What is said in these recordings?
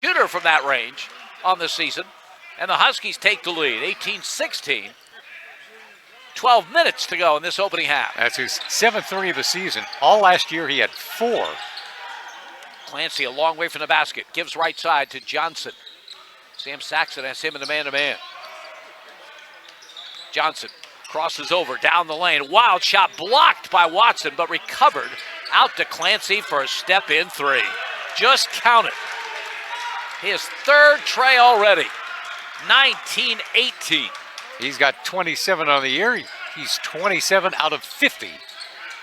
shooter from that range on the season. And the Huskies take the lead, 18-16. 12 minutes to go in this opening half. That's his 7th of the season. All last year he had 4. Clancy a long way from the basket. Gives right side to Johnson. Sam Saxon has him in the man-to-man. Johnson crosses over down the lane. Wild shot blocked by Watson, but recovered out to Clancy for a step-in 3. Just count it. His 3rd tray already. 19-18. He's got 27 on the year. He's 27 out of 50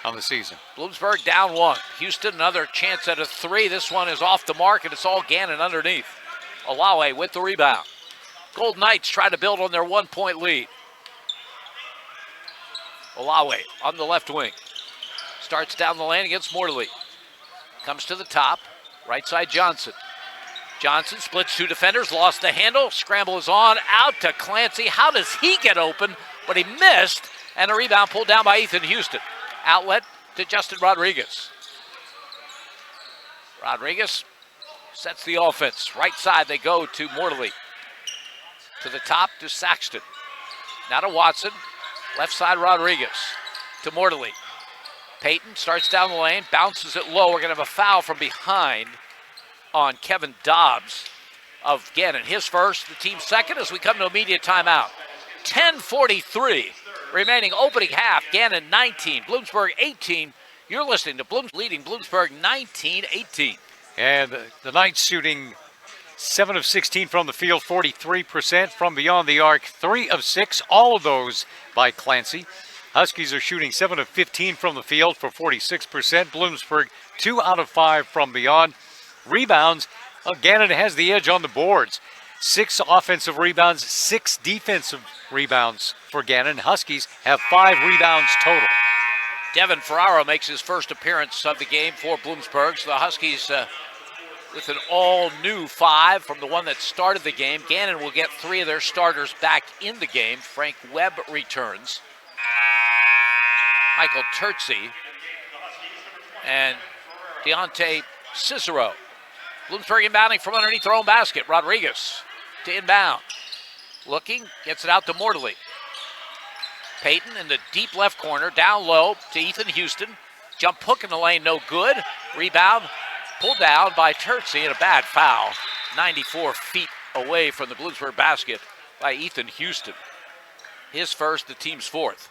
on the season. Bloomsburg down 1. Houston another chance at a 3. This one is off the mark, and it's all Gannon underneath. Olawe with the rebound. Golden Knights try to build on their 1-point lead. Olawe on the left wing. Starts down the lane against Morley. Comes to the top. Right side Johnson. Johnson splits 2 defenders, lost the handle. Scramble is on, out to Clancy. How does he get open? But he missed, and a rebound pulled down by Ethan Houston. Outlet to Justin Rodriguez. Rodriguez sets the offense. Right side they go to Morley. To the top to Saxton. Now to Watson. Left side Rodriguez to Morley. Payton starts down the lane, bounces it low. We're going to have a foul from behind on Kevin Dobbs of Gannon. His first, the team's second as we come to immediate timeout. 10:43 remaining opening half. Gannon 19, Bloomsburg 18. You're listening to leading Bloomsburg 19-18. And the Knights shooting 7 of 16 from the field, 43% from beyond the arc, 3 of 6, all of those by Clancy. Huskies are shooting 7 of 15 from the field for 46%. Bloomsburg 2 out of 5 from beyond. Rebounds, Gannon has the edge on the boards. 6 offensive rebounds, 6 defensive rebounds for Gannon. Huskies have 5 rebounds total. Devin Ferraro makes his first appearance of the game for Bloomsburg. So the Huskies with an all-new 5 from the one that started the game. Gannon will get 3 of their starters back in the game. Frank Webb returns. Michael Terzi and Deontay Cicero. Bloomsburg inbounding from underneath their own basket. Rodriguez to inbound. Looking, gets it out to Morley. Payton in the deep left corner, down low to Ethan Houston. Jump hook in the lane, no good. Rebound pulled down by Terzi and a bad foul. 94 feet away from the Bloomsburg basket by Ethan Houston. His first, the team's 4th.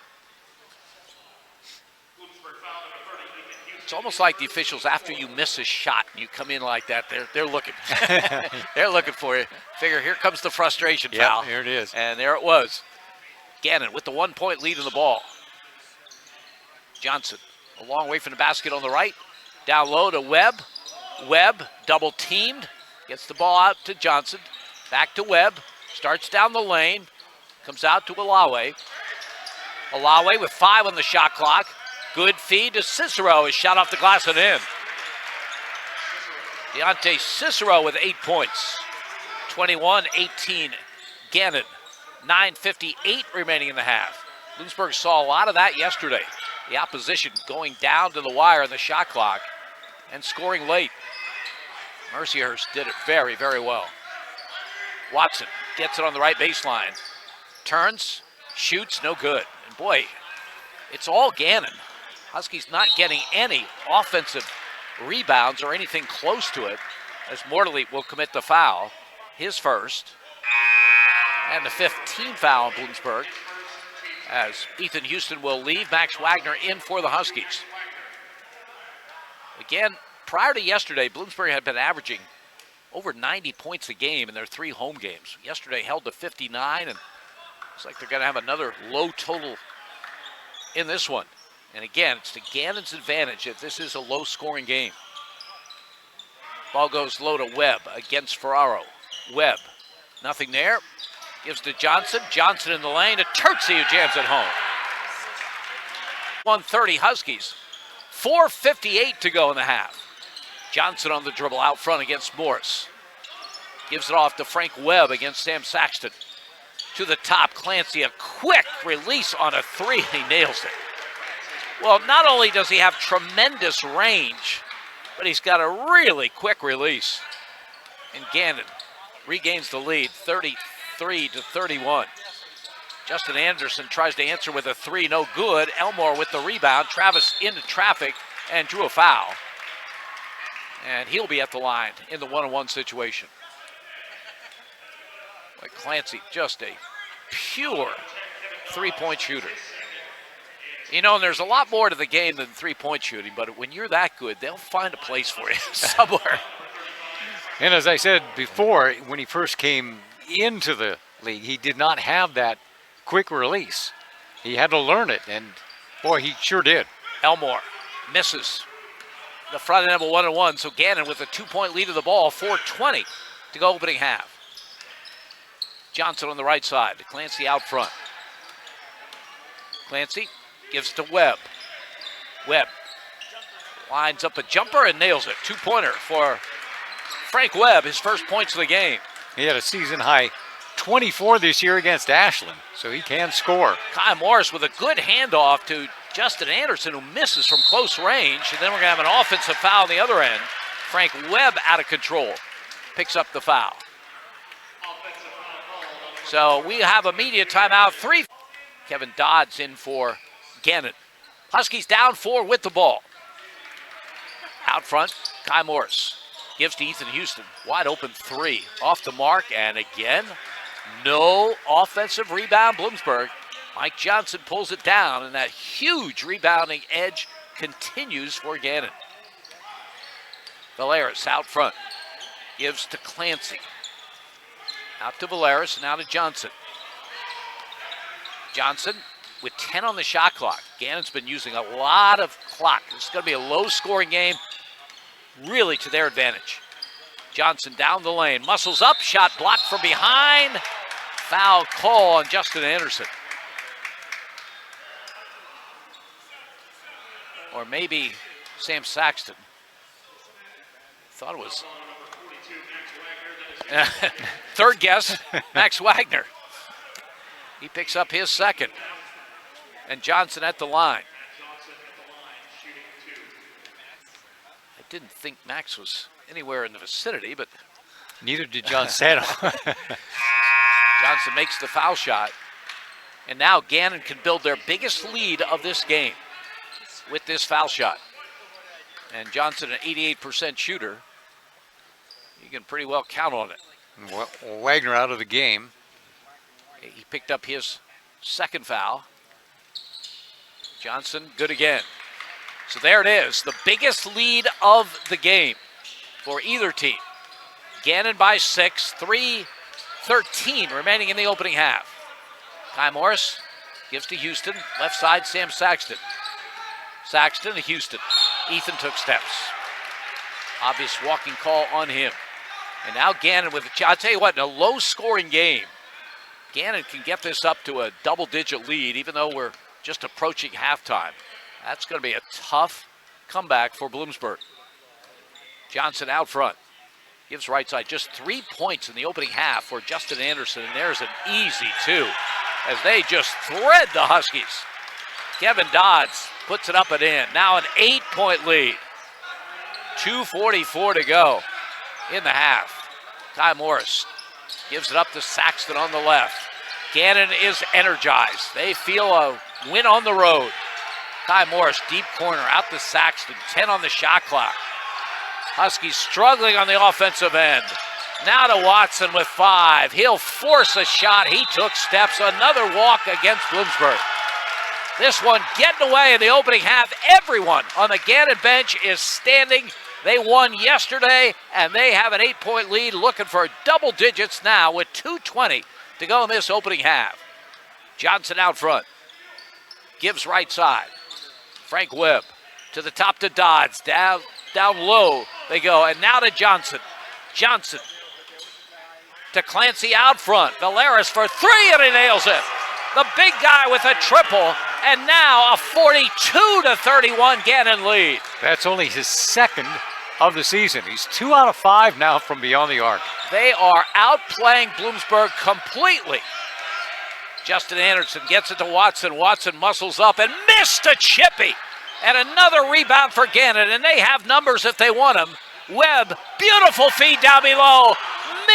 It's almost like the officials, after you miss a shot and you come in like that, they're looking. They're looking for you. Figure, here comes the frustration foul. Here it is. And there it was. Gannon with the 1-point lead in the ball. Johnson a long way from the basket on the right. Down low to Webb. Webb double teamed. Gets the ball out to Johnson. Back to Webb. Starts down the lane. Comes out to Olawe. Olawe with 5 on the shot clock. Good feed to Cicero. His shot off the glass and in. Deontay Cicero with 8 points. 21-18 Gannon. 9:58 remaining in the half. Bloomsburg saw a lot of that yesterday. The opposition going down to the wire on the shot clock and scoring late. Mercyhurst did it very, very well. Watson gets it on the right baseline. Turns, shoots, no good. And boy, it's all Gannon. Huskies not getting any offensive rebounds or anything close to it as Morley will commit the foul, his first, and the 5th team foul on Bloomsburg as Ethan Houston will leave. Max Wagner in for the Huskies. Again, prior to yesterday, Bloomsburg had been averaging over 90 points a game in their 3 home games. Yesterday held to 59, and it's like they're going to have another low total in this one. And again, it's to Gannon's advantage if this is a low-scoring game. Ball goes low to Webb against Ferraro. Webb, nothing there. Gives to Johnson. Johnson in the lane to Terzi, who jams it home. 130 Huskies. 4:58 to go in the half. Johnson on the dribble out front against Morris. Gives it off to Frank Webb against Sam Saxton. To the top, Clancy, a quick release on a 3. He nails it. Well, not only does he have tremendous range, but he's got a really quick release. And Gannon regains the lead, 33-31. Justin Anderson tries to answer with a three, no good. Elmore with the rebound. Travis into traffic and drew a foul. And he'll be at the line in the one-on-one situation. Like Clancy, just a pure three-point shooter. You know, and there's a lot more to the game than three-point shooting, but when you're that good, they'll find a place for you somewhere. And as I said before, when he first came into the league, he did not have that quick release. He had to learn it, and boy, he sure did. Elmore misses the front end of a one-on-one, so Gannon with a 2-point lead of the ball, 4:20 to go opening half. Johnson on the right side, Clancy out front. Clancy gives it to Webb. Webb lines up a jumper and nails it. 2-pointer for Frank Webb, his first points of the game. He had a season high 24 this year against Ashland, so he can score. Kai Morris with a good handoff to Justin Anderson, who misses from close range. And then we're going to have an offensive foul on the other end. Frank Webb out of control. Picks up the foul. So we have a media timeout. 3. Kevin Dodds in for Gannon. Huskies down 4 with the ball. Out front, Kai Morris gives to Ethan Houston. Wide open 3. Off the mark, and again, no offensive rebound, Bloomsburg. Mike Johnson pulls it down, and that huge rebounding edge continues for Gannon. Valeris out front. Gives to Clancy. Out to Valeris, now to Johnson. Johnson with 10 on the shot clock. Gannon's been using a lot of clock. This is going to be a low-scoring game, really to their advantage. Johnson down the lane, muscles up, shot blocked from behind. Foul call on Justin Anderson. Or maybe Sam Saxton. Thought it was. Third guess, Max Wagner. He picks up his second. And Johnson at the line. I didn't think Max was anywhere in the vicinity, but neither did John Sano. Johnson makes the foul shot. And now Gannon can build their biggest lead of this game with this foul shot. And Johnson, an 88% shooter. You can pretty well count on it. Well, Wagner out of the game. He picked up his second foul. Johnson, good again. So there it is, the biggest lead of the game for either team. Gannon by 6, 3:13 remaining in the opening half. Kai Morris gives to Houston, left side Sam Saxton. Saxton to Houston. Ethan took steps. Obvious walking call on him. And now Gannon with a, I'll tell you what, in a low-scoring game, Gannon can get this up to a double-digit lead, even though we're just approaching halftime. That's going to be a tough comeback for Bloomsburg. Johnson out front. Gives right side. Just 3 points in the opening half for Justin Anderson, and there's an easy 2 as they just thread the Huskies. Kevin Dodds puts it up and in. Now an 8-point lead. 2:44 to go in the half. Kai Morris gives it up to Saxton on the left. Gannon is energized. They feel a win on the road. Kai Morris, deep corner, out to Saxton. 10 on the shot clock. Huskies struggling on the offensive end. Now to Watson with 5. He'll force a shot. He took steps. Another walk against Bloomsburg. This one getting away in the opening half. Everyone on the Gannon bench is standing. They won yesterday, and they have an 8-point lead, looking for double digits now with 2:20 to go in this opening half. Johnson out front. Gives right side. Frank Webb to the top to Dodds. Down low they go, and now to Johnson. Johnson to Clancy out front. Valeris for 3, and he nails it. The big guy with a triple, and now a 42-31 Gannon lead. That's only his second of the season. He's 2 out of 5 now from beyond the arc. They are outplaying Bloomsburg completely. Justin Anderson gets it to Watson. Watson muscles up and missed a chippy. And another rebound for Gannon, and they have numbers if they want them. Webb, beautiful feed down below.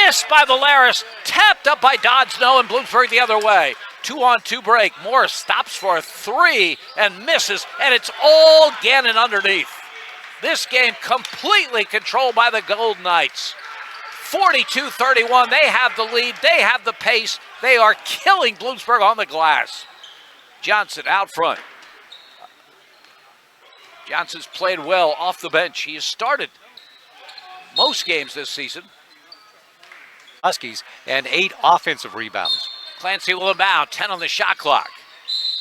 Missed by Valeris. Tapped up by Dodds, no, and Bloomsburg the other way. 2-on-2 break. Morris stops for a three and misses, and it's all Gannon underneath. This game completely controlled by the Gold Knights. 42-31, they have the lead, they have the pace, they are killing Bloomsburg on the glass. Johnson out front. Johnson's played well off the bench. He has started most games this season. Huskies and 8 offensive rebounds. Clancy will inbound, 10 on the shot clock.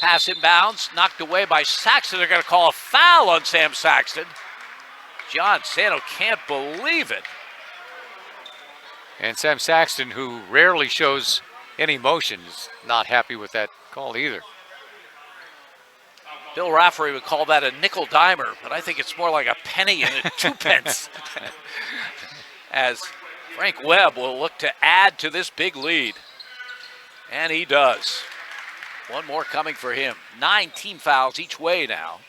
Pass inbounds, knocked away by Saxton. They're going to call a foul on Sam Saxton. John Sano can't believe it. And Sam Saxton, who rarely shows any emotion, is not happy with that call either. Bill Rafferty would call that a nickel dimer, but I think it's more like a penny and a 2 pence. As Frank Webb will look to add to this big lead. And he does. One more coming for him. 9 team fouls each way now.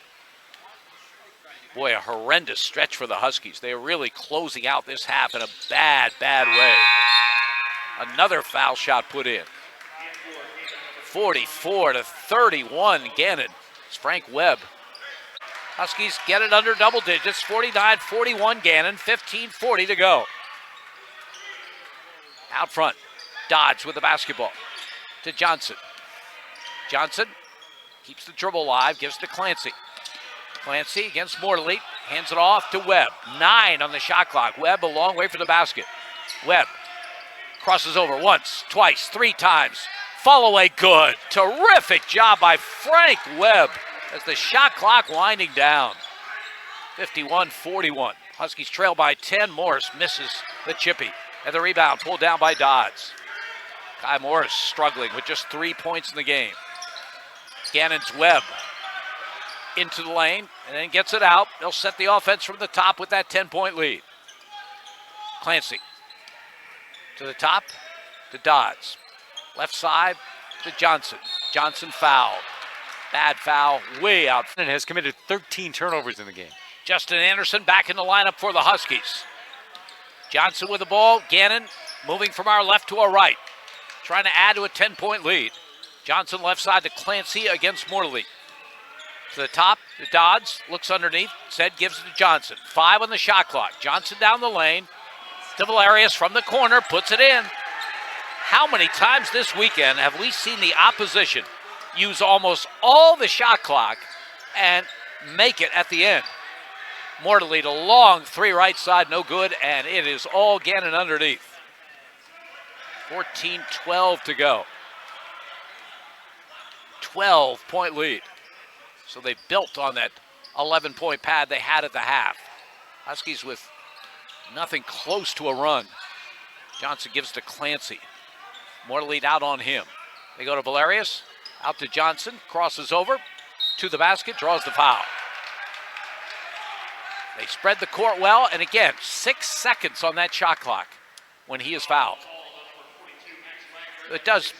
Boy, a horrendous stretch for the Huskies. They are really closing out this half in a bad, bad way. Another foul shot put in. 44-31, Gannon. It's Frank Webb. Huskies get it under double digits. 49-41 Gannon, 15:40 to go. Out front, Dodds with the basketball to Johnson. Johnson keeps the dribble alive, gives to Clancy. Clancy against Morley, hands it off to Webb. 9 on the shot clock. Webb a long way for the basket. Webb crosses over once, twice, 3 times. Fall away good. Terrific job by Frank Webb as the shot clock winding down. 51-41. Huskies trail by 10. Morris misses the chippy. And the rebound pulled down by Dodds. Kai Morris struggling with just 3 points in the game. Gannon's Webb into the lane and then gets it out. They'll set the offense from the top with that 10-point lead. Clancy to the top to Dodds. Left side to Johnson. Johnson fouled. Bad foul way out. And has committed 13 turnovers in the game. Justin Anderson back in the lineup for the Huskies. Johnson with the ball. Gannon moving from our left to our right. Trying to add to a 10-point lead. Johnson left side to Clancy against Morley. To the top, to Dodds, looks underneath. Said gives it to Johnson. 5 on the shot clock. Johnson down the lane. To Valerius from the corner, puts it in. How many times this weekend have we seen the opposition use almost all the shot clock and make it at the end? Morley to long 3 right side, no good, and it is all Gannon underneath. 14-12 to go. 12-point lead. So they built on that 11-point pad they had at the half. Huskies with nothing close to a run. Johnson gives to Clancy. Morley out on him. They go to Valerius, out to Johnson, crosses over to the basket, draws the foul. They spread the court well, and again, 6 seconds on that shot clock when he is fouled. It does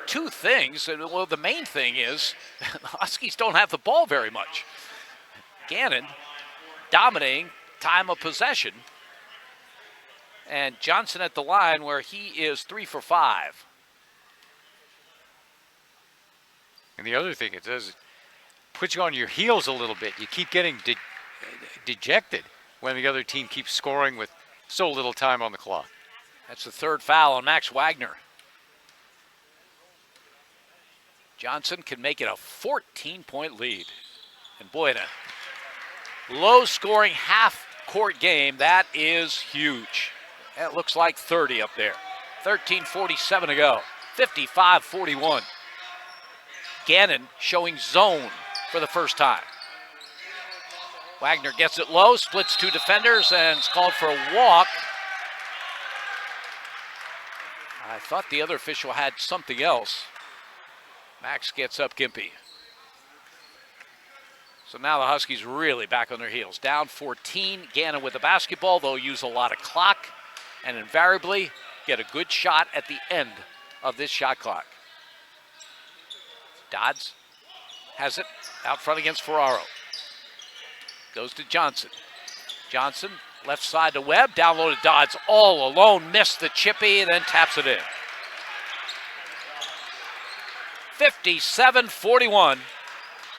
2 things. Well, the main thing is the Huskies don't have the ball very much. Gannon dominating time of possession. And Johnson at the line where he is 3 for 5. And the other thing it does, puts you on your heels a little bit. You keep getting dejected when the other team keeps scoring with so little time on the clock. That's the 3rd foul on Max Wagner. Johnson can make it a 14-point lead. And boy, in a low-scoring half-court game, that is huge. That looks like 30 up there. 13:47 to go. 55-41. Gannon showing zone for the first time. Wagner gets it low, splits 2 defenders, and it's called for a walk. I thought the other official had something else. Max gets up Gimpy. So now the Huskies really back on their heels. Down 14, Gannon with the basketball. They'll use a lot of clock and invariably get a good shot at the end of this shot clock. Dodds has it out front against Ferraro. Goes to Johnson. Johnson Left side to Webb, down low to Dodds, all alone, missed the chippy, then taps it in. 57-41.